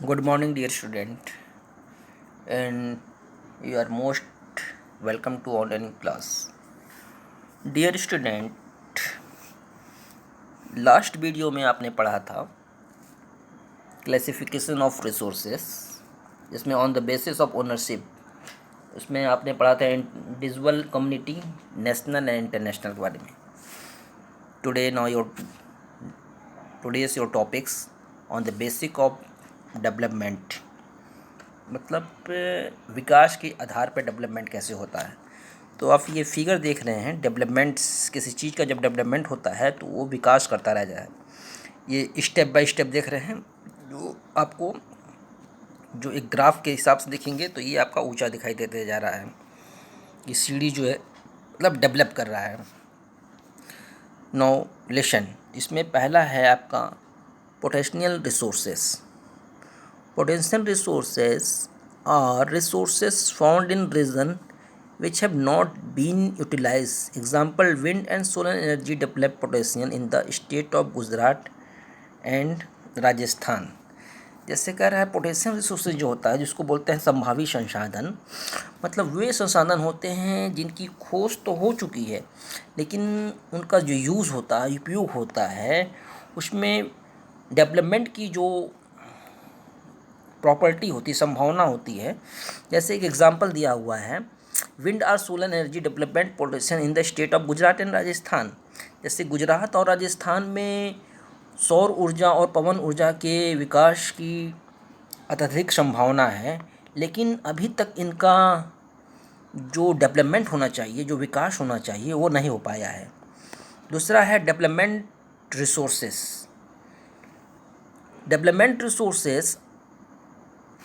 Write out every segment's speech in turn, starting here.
Good morning, dear student, and you are most welcome to online class. Dear student, last video में आपने पढ़ा था classification of resources, जिसमें on the basis of ownership उसमें आपने पढ़ा था individual, community, national and international के बारे में. Today's your topics on the basic of development, मतलब विकास के आधार पर डेवलपमेंट कैसे होता है. तो आप ये फिगर देख रहे हैं, डेवलपमेंट्स किसी चीज़ का जब डेवलपमेंट होता है तो वो विकास करता रह जाए. ये स्टेप बाय स्टेप देख रहे हैं, जो आपको जो एक ग्राफ के हिसाब से देखेंगे तो ये आपका ऊंचा दिखाई देते जा रहा है. ये सीढ़ी जो है मतलब डेवलप कर रहा है. नाउ लिसन, इसमें पहला है आपका potential resources. Potential resources are resources found in region which have not been utilized. Example, wind and solar energy develop potential in the state of Gujarat and Rajasthan. जैसे कह रहा है पोटेंशियल रिसोर्सेज जो होता है, जिसको बोलते हैं संभावी संसाधन, मतलब वे संसाधन होते हैं जिनकी खोज तो हो चुकी है लेकिन उनका जो यूज़ होता है, उपयोग होता है, उसमें डेवलपमेंट की जो प्रॉपर्टी होती, संभावना होती है. जैसे एक एग्जांपल दिया हुआ है, विंड और solar energy development potential in the state of Gujarat and Rajasthan. जैसे गुजरात और राजस्थान में सौर ऊर्जा और पवन ऊर्जा के विकास की अत्यधिक संभावना है, लेकिन अभी तक इनका जो डेवलपमेंट होना चाहिए, जो विकास होना चाहिए, वो नहीं हो पाया है. दूसरा है development resources. Development resources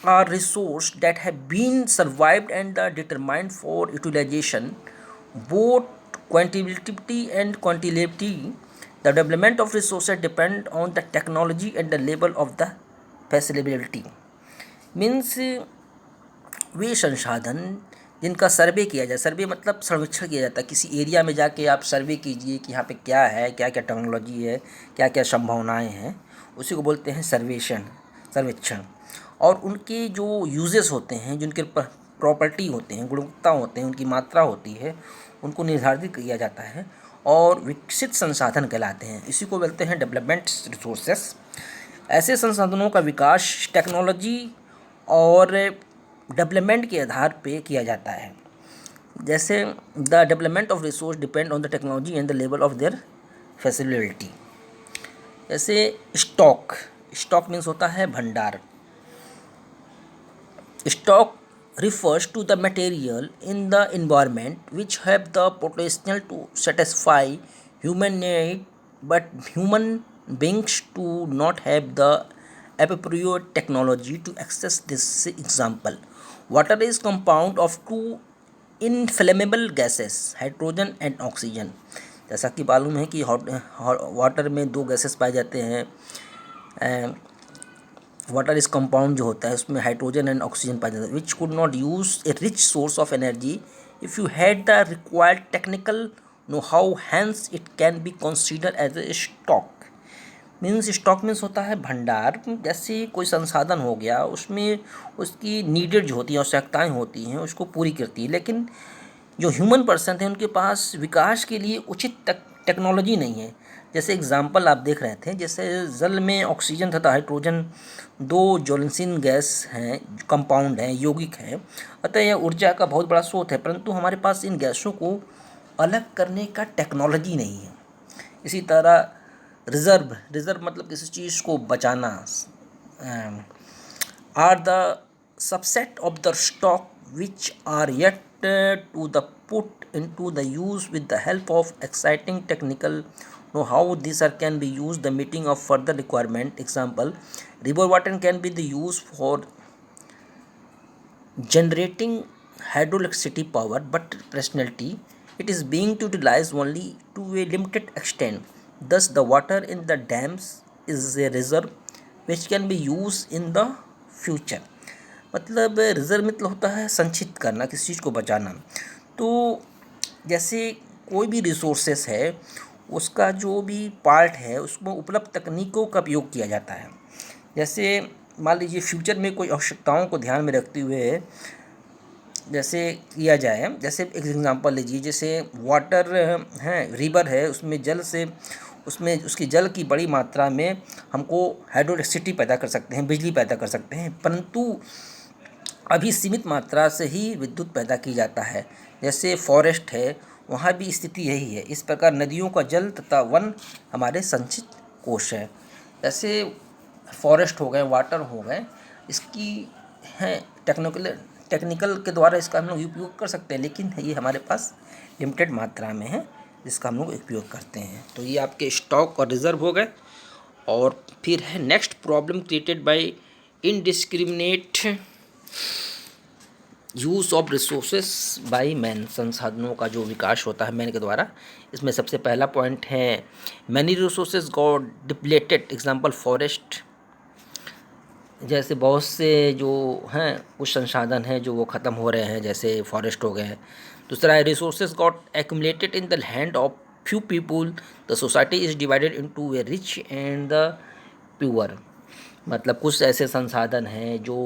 are resource that have been survived and are determined for utilization, both quantitatively and quantitatively. The development of resources depend on the technology and the level of the feasibility. Means वे संसाधन जिनका सर्वे किया जाए, सर्वे मतलब सर्वेक्षण किया जाता है. किसी एरिया में जाके आप सर्वे कीजिए कि यहाँ पे क्या है, क्या क्या टेक्नोलॉजी है, क्या क्या संभावनाएं हैं, उसी को बोलते हैं सर्वेक्षण. और उनके जो यूजेस होते हैं, जिनके प्रॉपर्टी होते हैं, गुणवत्ता होते हैं, उनकी मात्रा होती है, उनको निर्धारित किया जाता है और विकसित संसाधन कहलाते हैं. इसी को बोलते हैं डेवलपमेंट रिसोर्सेस. ऐसे संसाधनों का विकास टेक्नोलॉजी और डेवलपमेंट के आधार पे किया जाता है. जैसे the development of resource depend on the technology and the level of their facility. जैसे स्टॉक मीन्स होता है भंडार. Stock refers to the material in the environment which have the potential to satisfy human need, but human beings do not have the appropriate technology to access this. Example, water is compound of two inflammable gases, hydrogen and oxygen. जैसा कि मालूम है कि water में दो gases पाए जाते हैं. वाटर इस कंपाउंड जो होता है उसमें हाइड्रोजन एंड ऑक्सीजन पाया जाता है, which could not use a rich source of energy if you had the required technical know how, hence it can be consider as a stock. Stock means होता है भंडार. जैसे कोई संसाधन हो गया, उसमें उसकी नीडेड जो होती है, आवश्यकताएँ होती हैं, उसको पूरी करती है, लेकिन जो ह्यूमन पर्सन थे उनके पास विकास के लिए उचित टेक्नोलॉजी नहीं है. जैसे एग्जाम्पल आप देख रहे थे, जैसे जल में ऑक्सीजन तथा हाइड्रोजन दो ज्वलनशील गैस हैं, कंपाउंड हैं, यौगिक हैं, अतः यह ऊर्जा का बहुत बड़ा स्रोत है, परंतु हमारे पास इन गैसों को अलग करने का टेक्नोलॉजी नहीं है. इसी तरह रिजर्व मतलब किसी चीज़ को बचाना. Are the subset of the stock which are yet to the put into the use with the help of exciting technical know how these are can be used the meeting of further requirement. Example, river water can be the use for generating hydroelectricity power, but presently it is being utilized only to a limited extent. Thus the water in the dams is a reserve which can be used in the future. मतलब reserve मतलब होता है संचित करना, किसी चीज़ को बचाना. तो जैसे कोई भी रिसोर्सेस है, उसका जो भी पार्ट है उसमें उपलब्ध तकनीकों का उपयोग किया जाता है. जैसे मान लीजिए फ्यूचर में कोई आवश्यकताओं को ध्यान में रखते हुए जैसे किया जाए, जैसे एक एग्जांपल लीजिए, जैसे वाटर है, रिवर है, उसमें जल से उसमें उसकी जल की बड़ी मात्रा में हमको हाइड्रो इलेक्ट्रिसिटी पैदा कर सकते हैं, बिजली पैदा कर सकते हैं, परंतु अभी सीमित मात्रा से ही विद्युत पैदा की जाता है। जैसे फॉरेस्ट है, वहाँ भी स्थिति यही है। इस प्रकार नदियों का जल तथा वन हमारे संचित कोश है। जैसे फॉरेस्ट हो गए, वाटर हो गए, इसकी है टेक्निकल के द्वारा इसका हम लोग उपयोग कर सकते हैं, लेकिन ये हमारे पास लिमिटेड मात्रा में है जिसका हम लोग उपयोग करते हैं। तो ये आपके स्टॉक और रिजर्व हो गए। और फिर है next problem created by indiscriminate use of resources by man, संसाधनों का जो विकास होता है मैन के द्वारा। इसमें सबसे पहला पॉइंट है many resources got depleted, example forest. जैसे बहुत से जो हैं कुछ संसाधन हैं जो वो ख़त्म हो रहे हैं, जैसे फॉरेस्ट हो गए हैं। दूसरा है resources got accumulated in the hand of few people, the society is divided into A rich and the poor. मतलब कुछ ऐसे संसाधन हैं जो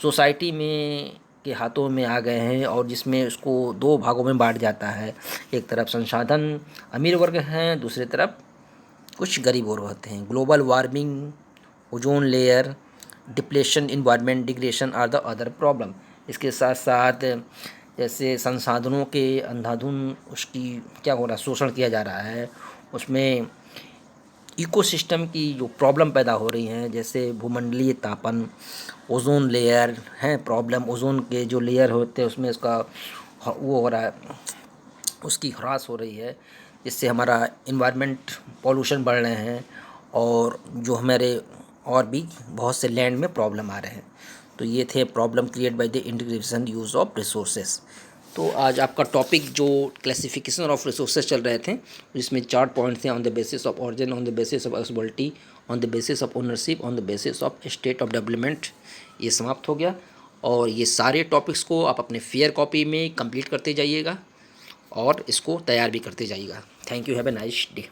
सोसाइटी में के हाथों में आ गए हैं और जिसमें उसको दो भागों में बांट जाता है। एक तरफ संसाधन अमीर वर्ग हैं, दूसरी तरफ कुछ गरीब वर्ग होते हैं। Global warming, ozone layer depletion, environment degradation are the other problem. इसके साथ साथ जैसे संसाधनों के अंधाधुंध उसकी क्या हो रहा है, शोषण किया जा रहा है, उसमें इकोसिस्टम की जो प्रॉब्लम पैदा हो रही हैं, जैसे भूमंडलीय तापन, ओजोन लेयर हैं प्रॉब्लम, ओजोन के जो लेयर होते हैं उसमें उसका वो हो रहा है, उसकी ह्रास हो रही है, जिससे हमारा इन्वायरमेंट पॉल्यूशन बढ़ रहे हैं और जो हमारे और भी बहुत से लैंड में प्रॉब्लम आ रहे हैं। तो ये थे problem create by the integration use of resources. तो आज आपका टॉपिक जो क्लासिफिकेशन ऑफ रिसोर्सेज चल रहे थे, जिसमें 4 पॉइंट थे, on the basis of origin, on the basis of accessibility, on the basis of ownership, on the basis of state of development, ये समाप्त हो गया। और ये सारे टॉपिक्स को आप अपने फेयर कॉपी में कंप्लीट करते जाइएगा और इसको तैयार भी करते जाइएगा। Thank you, have a nice day.